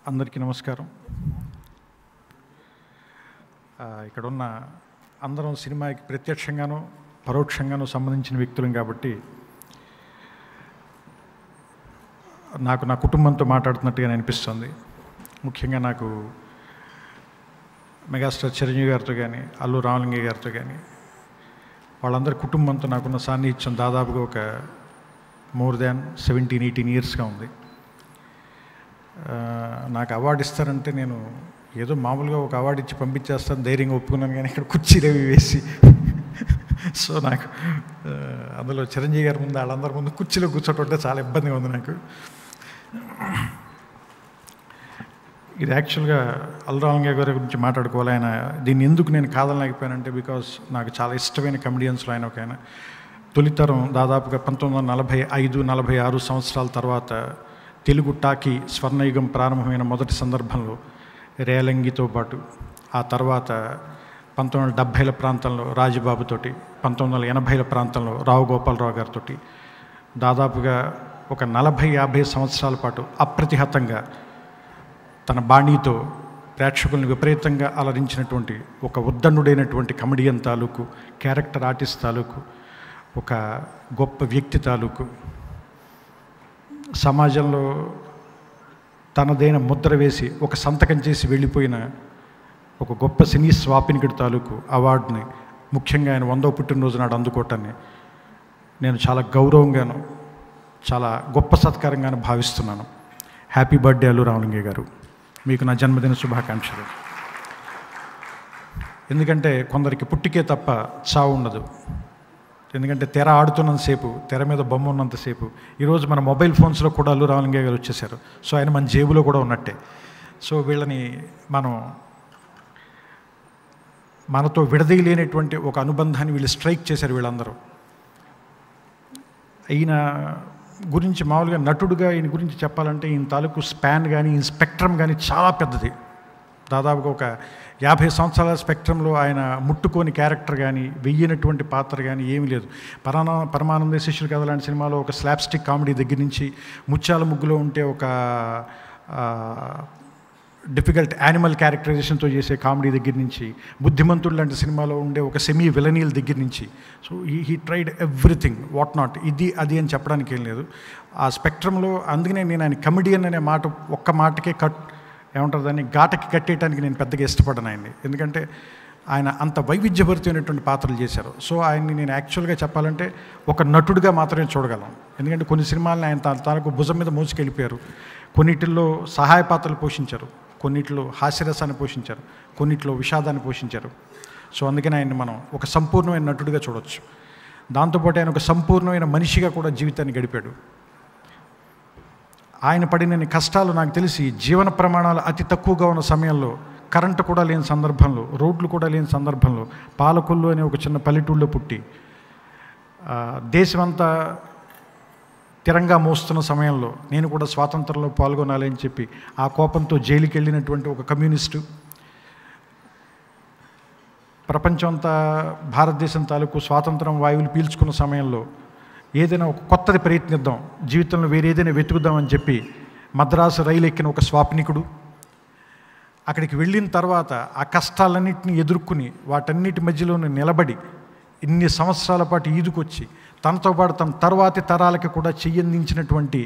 అందరికీ నమస్కారం. ఇక్కడ ఉన్న అందరం సినిమాకి ప్రత్యక్షంగానూ పరోక్షంగానూ సంబంధించిన వ్యక్తులం కాబట్టి నాకు నా కుటుంబంతో మాట్లాడుతున్నట్టుగా అనిపిస్తుంది. ముఖ్యంగా నాకు మెగాస్టార్ చిరంజీవి గారితో కానీ అల్లు రామలింగయ్య గారితో కానీ వాళ్ళందరి కుటుంబంతో నాకున్న సాన్నిహిత్యం దాదాపుగా ఒక మోర్ దాన్ 17-18 ఇయర్స్గా ఉంది. నాకు అవార్డు ఇస్తారంటే నేను ఏదో మామూలుగా ఒక అవార్డు ఇచ్చి పంపించేస్తాను ధైర్యంగా ఒప్పుకున్నాను, కానీ ఇక్కడ కుర్చీలు అవి వేసి సో నాకు అందులో చిరంజీవి గారి ముందు వాళ్ళందరి ముందు కుర్చీలో కూర్చోటంటే చాలా ఇబ్బందిగా ఉంది నాకు. ఇది యాక్చువల్గా అల్లు రామలింగయ్య గారి గురించి మాట్లాడుకోవాలి. ఆయన దీన్ని ఎందుకు నేను కాదనలేకపోయానంటే బికాస్ నాకు చాలా ఇష్టమైన కమెడియన్స్లో ఆయన ఒక ఆయన. తొలితరం దాదాపుగా 1945-46 సంవత్సరాల తర్వాత తెలుగు టాకీ స్వర్ణయుగం ప్రారంభమైన మొదటి సందర్భంలో రేలంగితో పాటు ఆ తర్వాత 1970ల ప్రాంతంలో రాజబాబుతోటి, 1980ల ప్రాంతంలో రావు గోపాలరావు గారితో దాదాపుగా ఒక 40-50 సంవత్సరాల పాటు అప్రతిహతంగా తన బాణీతో ప్రేక్షకుల్ని విపరీతంగా అలరించినటువంటి ఒక ఉద్దండుడైనటువంటి కమెడియన్ తాలూకు, క్యారెక్టర్ ఆర్టిస్ట్ తాలూకు, ఒక గొప్ప వ్యక్తి తాలూకు, సమాజంలో తనదైన ముద్ర వేసి ఒక సంతకం చేసి వెళ్ళిపోయిన ఒక గొప్ప సినీ స్వాపినికుడి తాలూకు అవార్డుని ముఖ్యంగా ఆయన 100వ పుట్టినరోజు నాడు అందుకోవటాన్ని నేను చాలా గౌరవంగాను చాలా గొప్ప సత్కారంగాను భావిస్తున్నాను. హ్యాపీ బర్త్డే అల్లు రామలింగయ్య గారు, మీకు నా జన్మదిన శుభాకాంక్షలు. ఎందుకంటే కొందరికి పుట్టికే తప్ప చావు ఉండదు. ఎందుకంటే తెర ఆడుతున్నంతసేపు, తెర మీద బొమ్మ ఉన్నంతసేపు, ఈరోజు మన మొబైల్ ఫోన్స్లో కూడా అల్లు రామలింగయ్య గారు వచ్చేసారు. సో ఆయన మన జేబులో కూడా ఉన్నట్టే. సో వీళ్ళని మనతో విడదీయలేనటువంటి ఒక అనుబంధాన్ని వీళ్ళు స్ట్రైక్ చేశారు వీళ్ళందరూ. ఈయన గురించి మామూలుగా నటుడుగా ఈయన గురించి చెప్పాలంటే ఈయన తాలూకు స్పాన్ కానీ ఈయన స్పెక్ట్రమ్ కానీ చాలా పెద్దది. దాదాపుగా ఒక 50 సంవత్సరాల స్పెక్ట్రంలో ఆయన ముట్టుకోని క్యారెక్టర్ కానీ వెయ్యినటువంటి పాత్ర కానీ ఏమీ లేదు. పరమానంద శిష్యుల కథ లాంటి సినిమాలో ఒక స్లాప్స్టిక్ కామెడీ దగ్గర నుంచి, ముత్యాల ముగ్గులో ఉంటే ఒక డిఫికల్ట్ యానిమల్ క్యారెక్టరైజేషన్తో చేసే కామెడీ దగ్గర నుంచి, బుద్ధిమంతుడు లాంటి సినిమాలో ఉండే ఒక సెమీ విలనీల దగ్గర నుంచి, so he tried everything what not, ఇది అది అని చెప్పడానికి ఏం లేదు ఆ స్పెక్ట్రంలో. అందుకనే నేను ఆయన కమెడియన్ అనే మాట ఒక్క మాటకే ఏమంటారు దాన్ని ఘాటకి కట్టేయడానికి నేను పెద్దగా ఇష్టపడను ఆయన్ని. ఎందుకంటే ఆయన అంత వైవిధ్యభరితమైనటువంటి పాత్రలు చేశారు. సో ఆయన్ని నేను యాక్చువల్గా చెప్పాలంటే ఒక నటుడిగా మాత్రమే చూడగలను. ఎందుకంటే కొన్ని సినిమాలని ఆయన తనకు భుజం మీద మోసుకెళ్ళిపోయారు. కొన్నిటిల్లో సహాయ పాత్రలు పోషించారు, కొన్నిటిలో హాస్యరసాన్ని పోషించారు, కొన్నిటిలో విషాదాన్ని పోషించారు. సో అందుకని ఆయన్ని మనం ఒక సంపూర్ణమైన నటుడిగా చూడవచ్చు. దాంతోపాటు ఆయన ఒక సంపూర్ణమైన మనిషిగా కూడా జీవితాన్ని గడిపాడు. ఆయన పడిన కష్టాలు నాకు తెలిసి జీవన ప్రమాణాలు అతి తక్కువగా ఉన్న సమయంలో, కరెంటు కూడా లేని సందర్భంలో, రోడ్లు కూడా లేని సందర్భంలో, పాలకొల్లు అనే ఒక చిన్న పల్లెటూళ్ళలో పుట్టి దేశమంతా తిరంగా మోస్తున్న సమయంలో నేను కూడా స్వాతంత్రంలో పాల్గొనాలి అని చెప్పి ఆ కోపంతో జైలుకి వెళ్ళినటువంటి ఒక కమ్యూనిస్టు, ప్రపంచం అంతా భారతదేశం తాలూకు స్వాతంత్రం వాయువులు పీల్చుకున్న సమయంలో ఏదైనా ఒక కొత్తది ప్రయత్నిద్దాం, జీవితంలో వేరే ఏదైనా వెతుకుదామని చెప్పి మద్రాసు రైలు ఎక్కిన ఒక స్వాప్నికుడు, అక్కడికి వెళ్ళిన తర్వాత ఆ కష్టాలన్నింటినీ ఎదుర్కొని వాటన్నిటి మధ్యలోనే నిలబడి ఇన్ని సంవత్సరాల పాటు ఈదుకొచ్చి తనతో పాటు తన తర్వాతి తరాలకి కూడా చెయ్యందించినటువంటి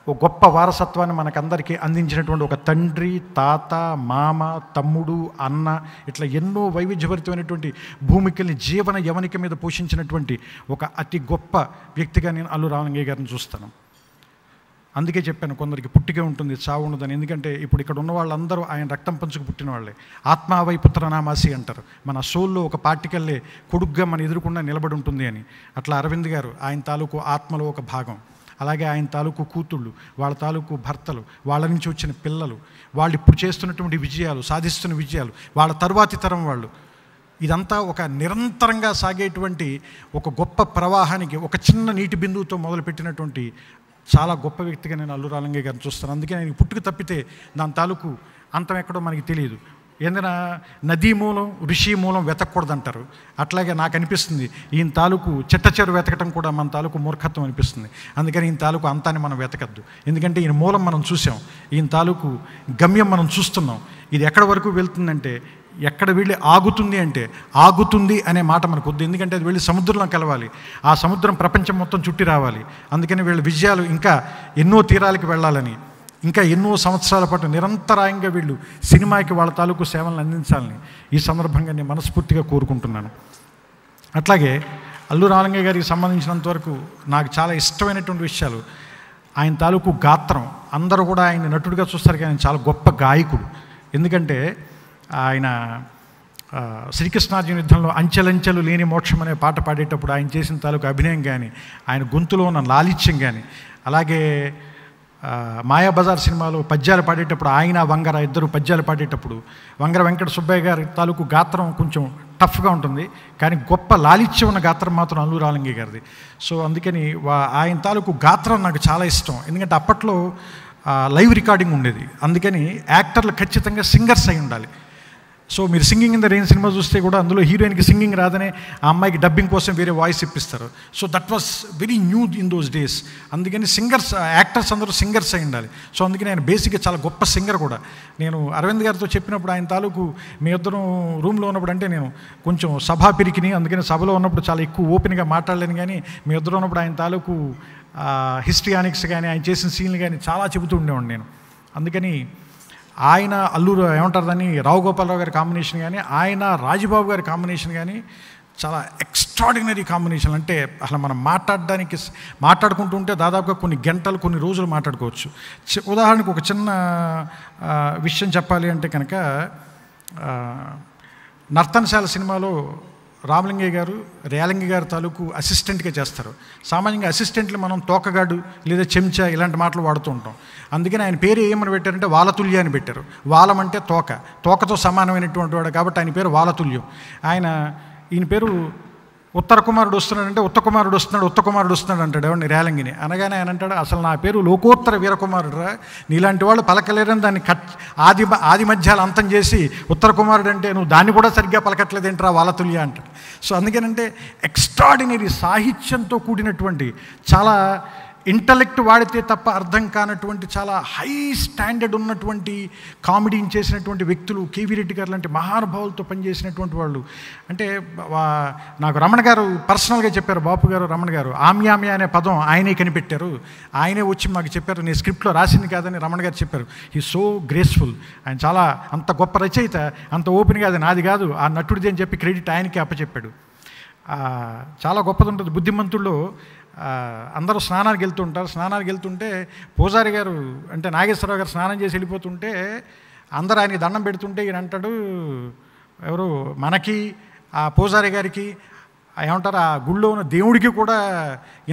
ఒక గొప్ప వారసత్వాన్ని మనకందరికీ అందించినటువంటి ఒక తండ్రి, తాత, మామ, తమ్ముడు, అన్న, ఇట్లా ఎన్నో వైవిధ్యభరితమైనటువంటి భూమికల్ని జీవన యవనిక మీద పోషించినటువంటి ఒక అతి గొప్ప వ్యక్తిగా నేను అల్లు రామలింగయ్య గారిని చూస్తాను. అందుకే చెప్పాను కొందరికి పుట్టికే ఉంటుంది, చావు ఉండదని. ఎందుకంటే ఇప్పుడు ఇక్కడ ఉన్న వాళ్ళందరూ ఆయన రక్తం పంచుకు పుట్టిన వాళ్ళే. ఆత్మావై పుత్రనామాసి అంటారు. మన సోల్లో ఒక పార్టికల్లే కొడుగ్గా మన ఎదురుకుండా నిలబడి ఉంటుంది అని. అట్లా అరవింద్ గారు ఆయన తాలూకు ఆత్మలో ఒక భాగం. అలాగే ఆయన తాలూకు కూతుళ్ళు, వాళ్ళ తాలూకు భర్తలు, వాళ్ళ నుంచి వచ్చిన పిల్లలు, వాళ్ళు ఇప్పుడు చేస్తున్నటువంటి విజయాలు, సాధిస్తున్న విజయాలు, వాళ్ళ తరువాతి తరం వాళ్ళు, ఇదంతా ఒక నిరంతరంగా సాగేటువంటి ఒక గొప్ప ప్రవాహానికి ఒక చిన్న నీటి బిందువుతో మొదలుపెట్టినటువంటి చాలా గొప్ప వ్యక్తిగా నేను అల్లు రామలింగయ్య గారిని చూస్తాను. అందుకే నేను పుట్టుకు తప్పితే దాని తాలూకు అంతం ఎక్కడో మనకి తెలియదు. ఏదైనా నదీ మూలం ఋషి మూలం వెతకూడదంటారు. అట్లాగే నాకు అనిపిస్తుంది ఈయన తాలూకు చిట్ట చెరు వెతకటం కూడా మన తాలూకు మూర్ఖత్వం అనిపిస్తుంది. అందుకని ఈయన తాలూకు అంతాన్ని మనం వెతకద్దు. ఎందుకంటే ఈయన మూలం మనం చూసాం, ఈయన తాలూకు గమ్యం మనం చూస్తున్నాం. ఇది ఎక్కడి వరకు వెళ్తుందంటే, ఎక్కడ వెళ్ళి ఆగుతుంది అంటే ఆగుతుంది అనే మాట మనకు వద్దు. ఎందుకంటే అది వెళ్ళి సముద్రంలో కలవాలి, ఆ సముద్రం ప్రపంచం మొత్తం చుట్టి రావాలి. అందుకని వీళ్ళ విజయాలు ఇంకా ఎన్నో తీరాలకి వెళ్ళాలని, ఇంకా ఎన్నో సంవత్సరాల పాటు నిరంతరాయంగా వీళ్ళు సినిమాకి వాళ్ళ తాలూకు సేవలను అందించాలని ఈ సందర్భంగా నేను మనస్ఫూర్తిగా కోరుకుంటున్నాను. అట్లాగే అల్లు రామలింగయ్య గారికి సంబంధించినంత వరకు నాకు చాలా ఇష్టమైనటువంటి విషయాలు, ఆయన తాలూకు గాత్రం. అందరూ కూడా ఆయన నటుడిగా చూస్తారు కానీ ఆయన చాలా గొప్ప గాయకుడు. ఎందుకంటే ఆయన శ్రీకృష్ణార్జున యుద్ధంలో అంచెలంచెలు లేని మోక్షం అనే పాట పాడేటప్పుడు ఆయన చేసిన తాలూకు అభినయం కానీ, ఆయన గొంతులో ఉన్న లాలిత్యం కానీ, అలాగే మాయాబజార్ సినిమాలో పద్యాలు పాడేటప్పుడు ఆయన వంగర ఇద్దరు పద్యాలు పాడేటప్పుడు వంగర వెంకట సుబ్బయ్య గారి తాలూకు గాత్రం కొంచెం టఫ్గా ఉంటుంది, కానీ గొప్ప లాలిత్యం ఉన్న గాత్రం మాత్రం అల్లు రామలింగయ్య గారిది. సో అందుకని ఆయన తాలూకు గాత్రం నాకు చాలా ఇష్టం. ఎందుకంటే అప్పట్లో లైవ్ రికార్డింగ్ ఉండేది, అందుకని యాక్టర్లు ఖచ్చితంగా సింగర్స్ అయి ఉండాలి. సో మీరు singing in the rain cinema చూస్తే కూడా అందులో హీరోయిన్కి సింగింగ్ రాదనే ఆ అమ్మాయికి డబ్బింగ్ కోసం వేరే వాయిస్ ఇప్పిస్తారు. So that was very new in those days. అందుకని సింగర్స్, యాక్టర్స్ అందరూ సింగర్స్ అయి ఉండాలి. సో అందుకని ఆయన బేసిక్గా చాలా గొప్ప సింగర్ కూడా. నేను అరవింద్ గారితో చెప్పినప్పుడు ఆయన తాలూకు మీ ఇద్దరం రూమ్లో ఉన్నప్పుడు, అంటే నేను కొంచెం సభా పిరికిని, అందుకని సభలో ఉన్నప్పుడు చాలా ఎక్కువ ఓపెన్గా మాట్లాడలేను, కానీ మీ ఇద్దరు ఉన్నప్పుడు ఆయన తాలూకు హిస్టరియానిక్స్ కానీ ఆయన చేసిన సీన్లు కానీ చాలా చెబుతూ ఉండేవాడిని నేను. అందుకని ఆయన అల్లూరు ఏమంటారు దాన్ని, రావు గోపాలరావు గారి కాంబినేషన్ కానీ, ఆయన రాజబాబు గారి కాంబినేషన్ కానీ చాలా ఎక్స్ట్రాడినరీ కాంబినేషన్. అంటే అసలు మనం మాట్లాడుకుంటూ ఉంటే దాదాపుగా కొన్ని గంటలు, కొన్ని రోజులు మాట్లాడుకోవచ్చు. ఉదాహరణకు ఒక చిన్న విషయం చెప్పాలి అంటే కనుక, నర్తనశాల సినిమాలో రామలింగయ్య గారు రేలంగి గారి తాలూకు అసిస్టెంట్గా చేస్తారు. సామాన్యంగా అసిస్టెంట్లు మనం తోకగాడు లేదా చెంచా ఇలాంటి మాటలు వాడుతూ ఉంటాం. అందుకని ఆయన పేరు ఏమని పెట్టారంటే వాలతుల్య అని పెట్టారు. వాలం అంటే తోకతో సమానమైనటువంటి వాడు కాబట్టి ఆయన పేరు వాలతుల్యం. ఈయన పేరు ఉత్తర కుమారుడు వస్తున్నాడంటే ఉత్తకుమారుడు వస్తున్నాడు అంటాడు ఎవరిని, రేలంగిని. అనగానే ఆయన అంటాడు, అసలు నా పేరు లోకోత్తర వీరకుమారుడు రా, నీలాంటి వాళ్ళు పలకలేరని దాన్ని ఆది మధ్యాలు అంతం చేసి ఉత్తర కుమారుడు అంటే నువ్వు దాన్ని కూడా సరిగ్గా పలకట్లేదేంట్రా వాలతుల్య అంటాడు. సో అందుకనంటే ఎక్స్ట్రాడినరీ సాహిత్యంతో కూడినటువంటి, చాలా ఇంటలెక్ట్ వాడితే తప్ప అర్థం కానటువంటి, చాలా హై స్టాండర్డ్ ఉన్నటువంటి కామెడీని చేసినటువంటి వ్యక్తులు కేవీ రెడ్డి గారు లాంటి మహానుభావులతో పనిచేసినటువంటి వాళ్ళు. అంటే నాకు రమణ గారు పర్సనల్గా చెప్పారు, బాపు గారు రమణ గారు, ఆమ్యామ్య అనే పదం ఆయనే కనిపెట్టారు, ఆయనే వచ్చి మాకు చెప్పారు, నేను స్క్రిప్ట్లో రాసింది కాదని రమణ గారు చెప్పారు. He so graceful. ఆయన చాలా అంత గొప్ప రచయిత, అంత ఓపెన్గా అది నాది కాదు ఆ నటుడిది అని చెప్పి క్రెడిట్ ఆయనకి అప్పచెప్పాడు. చాలా గొప్పది ఉంటుంది. బుద్ధిమంతుల్లో అందరూ స్నానానికి వెళ్తుంటారు. స్నానానికి వెళ్తుంటే పూజారి గారు అంటే నాగేశ్వరరావు గారు స్నానం చేసి వెళ్ళిపోతుంటే అందరూ ఆయనకి దండం పెడుతుంటే ఈయన అంటాడు, ఎవరు మనకి ఆ పూజారి గారికి ఏమంటారు, ఆ గుళ్ళో ఉన్న దేవుడికి కూడా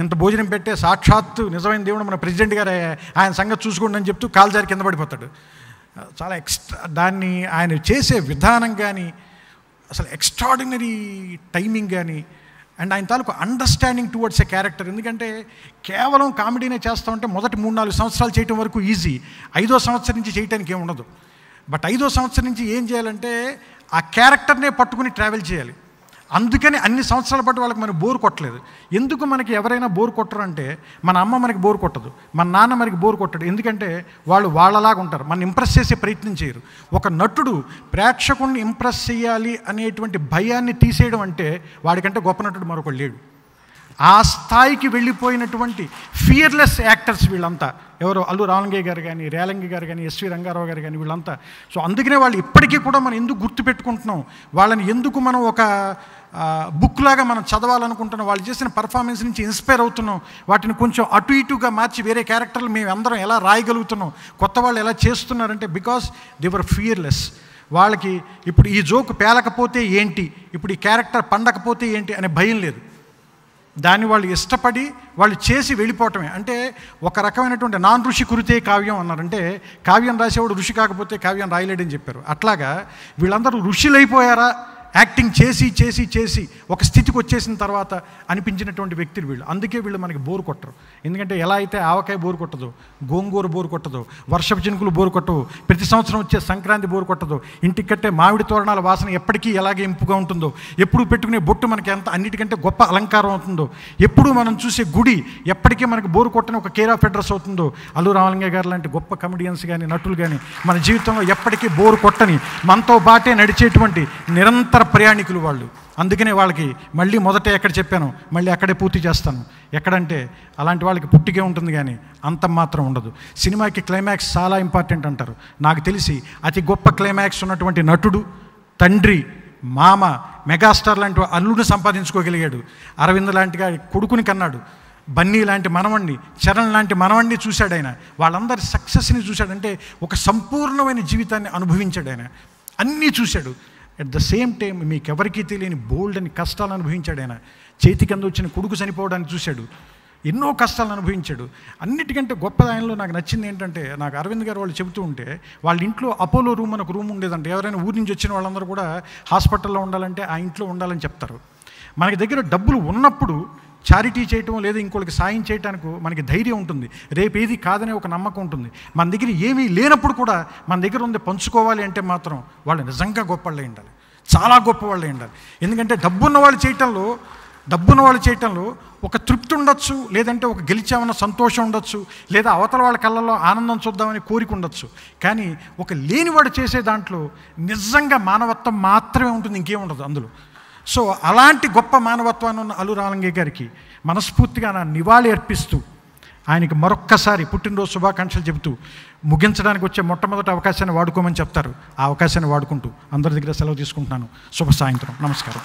ఇంత భోజనం పెట్టే సాక్షాత్తు నిజమైన దేవుడు మన ప్రెసిడెంట్ గారు, ఆయన సంగతి చూసుకోండి అని చెప్తూ కాలుజారి కింద పడిపోతాడు. చాలా దాన్ని ఆయన చేసే విధానం కానీ, అసలు ఎక్స్ట్రాడినరీ టైమింగ్ కానీ, అండ్ ఆయన తాలూకు అండర్స్టాండింగ్ టువర్డ్స్ ఎ క్యారెక్టర్. ఎందుకంటే కేవలం కామెడీనే చేస్తామంటే మొదటి 3-4 సంవత్సరాలు చేయటం వరకు ఈజీ, 5వ సంవత్సరం నుంచి చేయటానికి ఏమి ఉండదు. బట్ 5వ సంవత్సరం నుంచి ఏం చేయాలంటే ఆ క్యారెక్టర్నే పట్టుకుని ట్రావెల్ చేయాలి. అందుకని అన్ని సంవత్సరాల పాటు వాళ్ళకి మనకు బోర్ కొట్టలేదు. ఎందుకు మనకి ఎవరైనా బోర్ కొట్టరు అంటే, మన అమ్మ మనకి బోర్ కొట్టదు, మన నాన్న మనకి బోర్ కొట్టడు. ఎందుకంటే వాళ్ళు వాళ్ళలాగా ఉంటారు, మన ఇంప్రెస్ చేసే ప్రయత్నం చేయరు. ఒక నటుడు ప్రేక్షకుడిని ఇంప్రెస్ చేయాలి అనేటువంటి భయాన్ని తీసేయడం అంటే వాడికంటే గొప్ప నటుడు మరొకడు లేడు. ఆ స్థాయికి వెళ్ళిపోయినటువంటి ఫియర్లెస్ యాక్టర్స్ వీళ్ళంతా. ఎవరో అల్లు రామలింగయ్య గారు కానీ, రేలంగి గారు కానీ, ఎస్వి రంగారావు గారు కానీ, వీళ్ళంతా. సో అందుకనే వాళ్ళు ఇప్పటికీ కూడా మనం ఎందుకు గుర్తుపెట్టుకుంటున్నాం, వాళ్ళని ఎందుకు మనం ఒక బుక్ లాగా మనం చదవాలనుకుంటున్నాం, వాళ్ళు చేసిన పర్ఫార్మెన్స్ నుంచి ఇన్స్పైర్ అవుతున్నాం, వాటిని కొంచెం అటు ఇటుగా మార్చి వేరే క్యారెక్టర్లు మేము అందరం ఎలా రాయగలుగుతున్నాం, కొత్త వాళ్ళు ఎలా చేస్తున్నారంటే బికాస్ దే వర్ ఫియర్లెస్. వాళ్ళకి ఇప్పుడు ఈ జోక్ పేలకపోతే ఏంటి, ఇప్పుడు ఈ క్యారెక్టర్ పండకపోతే ఏంటి అనే భయం లేదు. దాన్ని వాళ్ళు ఇష్టపడి వాళ్ళు చేసి వెళ్ళిపోవటమే. అంటే ఒక రకమైనటువంటి నాన్ ఋషి కురితే కావ్యం అన్నారంటే, కావ్యం రాసేవాడు ఋషి కాకపోతే కావ్యం రాయలేడని చెప్పారు. అట్లాగా వీళ్ళందరూ ఋషులైపోయారా యాక్టింగ్ చేసి చేసి చేసి ఒక స్థితికి వచ్చేసిన తర్వాత అనిపించినటువంటి వ్యక్తులు వీళ్ళు. అందుకే వీళ్ళు మనకి బోరు కొట్టరు. ఎందుకంటే ఎలా అయితే ఆవకాయ బోరు కొట్టదు, గోంగూర బోరు కొట్టదు, వర్షపు చినుకులు బోరు కొట్టవు, ప్రతి సంవత్సరం వచ్చే సంక్రాంతి బోరు కొట్టదు, ఇంటికి కట్టే మామిడి తోరణాల వాసన ఎప్పటికీ ఎలాగే ఇంపుగా ఉంటుందో, ఎప్పుడు పెట్టుకునే బొట్టు మనకి ఎంత అన్నిటికంటే గొప్ప అలంకారం అవుతుందో, ఎప్పుడు మనం చూసే గుడి ఎప్పటికీ మనకి బోరు కొట్టని ఒక కేర్ ఆఫ్ అడ్రస్ అవుతుందో, అల్లు రామలింగయ్య గారు లాంటి గొప్ప కమెడియన్స్ కానీ నటులు కానీ మన జీవితంలో ఎప్పటికీ బోరు కొట్టని మనతో బాటే నడిచేటువంటి నిరంతర ప్రయాణికులు వాళ్ళు. అందుకనే వాళ్ళకి మళ్ళీ మొదట ఎక్కడ చెప్పాను మళ్ళీ అక్కడే పూర్తి చేస్తాను. ఎక్కడంటే అలాంటి వాళ్ళకి పుట్టికే ఉంటుంది కానీ అంతం మాత్రం ఉండదు. సినిమాకి క్లైమాక్స్ చాలా ఇంపార్టెంట్ అంటారు. నాకు తెలిసి అతి గొప్ప క్లైమాక్స్ ఉన్నటువంటి నటుడు, తండ్రి, మామ, మెగాస్టార్ లాంటి అల్లుడిని సంపాదించుకోగలిగాడు. అరవింద్ లాంటిగా కొడుకుని కన్నాడు, బన్నీ లాంటి మనవణ్ణి, చరణ్ లాంటి మనవణ్ణి చూశాడు ఆయన. వాళ్ళందరి సక్సెస్ని చూశాడంటే ఒక సంపూర్ణమైన జీవితాన్ని అనుభవించాడు ఆయన. అన్నీ చూశాడు. అట్ ద సేమ్ టైం మీకు ఎవరికీ తెలియని బోల్డ్ అని కష్టాలు అనుభవించాడు ఆయన. చేతికి అందు వచ్చిన కొడుకు చనిపోవడానికి చూశాడు, ఎన్నో కష్టాలను అనుభవించాడు. అన్నిటికంటే గొప్ప ఆయనలో నాకు నచ్చింది ఏంటంటే, నాకు అరవింద్ గారు వాళ్ళు చెబుతూ ఉంటే వాళ్ళ ఇంట్లో అపోలో రూమ్ అని ఒక రూమ్ ఉండేదంటే, ఎవరైనా ఊరి నుంచి వచ్చిన వాళ్ళందరూ కూడా హాస్పిటల్లో ఉండాలంటే ఆ ఇంట్లో ఉండాలని చెప్తారు. మనకి దగ్గర డబ్బులు ఉన్నప్పుడు చారిటీ చేయటం లేదా ఇంకోళ్ళకి సాయం చేయడానికి మనకి ధైర్యం ఉంటుంది, రేపు ఏది కాదనే ఒక నమ్మకం ఉంటుంది. మన దగ్గర ఏమీ లేనప్పుడు కూడా మన దగ్గర ఉంది పంచుకోవాలి అంటే మాత్రం వాళ్ళు నిజంగా గొప్ప వాళ్ళే ఉండాలి, చాలా గొప్ప వాళ్ళే ఉండాలి. ఎందుకంటే డబ్బున్న వాళ్ళు చేయటంలో ఒక తృప్తి ఉండొచ్చు, లేదంటే ఒక గెలిచామన్న సంతోషం ఉండొచ్చు, లేదా అవతల వాళ్ళ కళ్ళల్లో ఆనందం చూద్దామని కోరిక ఉండొచ్చు. కానీ ఒక లేనివాడు చేసే దాంట్లో నిజంగా మానవత్వం మాత్రమే ఉంటుంది, ఇంకేం ఉండదు అందులో. సో అలాంటి గొప్ప మానవత్వాన్ని ఉన్న అల్లు రామలింగయ్య గారికి మనస్ఫూర్తిగా నా నివాళి అర్పిస్తూ ఆయనకి మరొక్కసారి పుట్టినరోజు శుభాకాంక్షలు చెబుతూ ముగించడానికి వచ్చే మొట్టమొదటి అవకాశాన్ని వాడుకోమని చెప్తారు. ఆ అవకాశాన్ని వాడుకుంటూ అందరి దగ్గర సెలవు తీసుకుంటున్నాను. శుభ సాయంత్రం, నమస్కారం.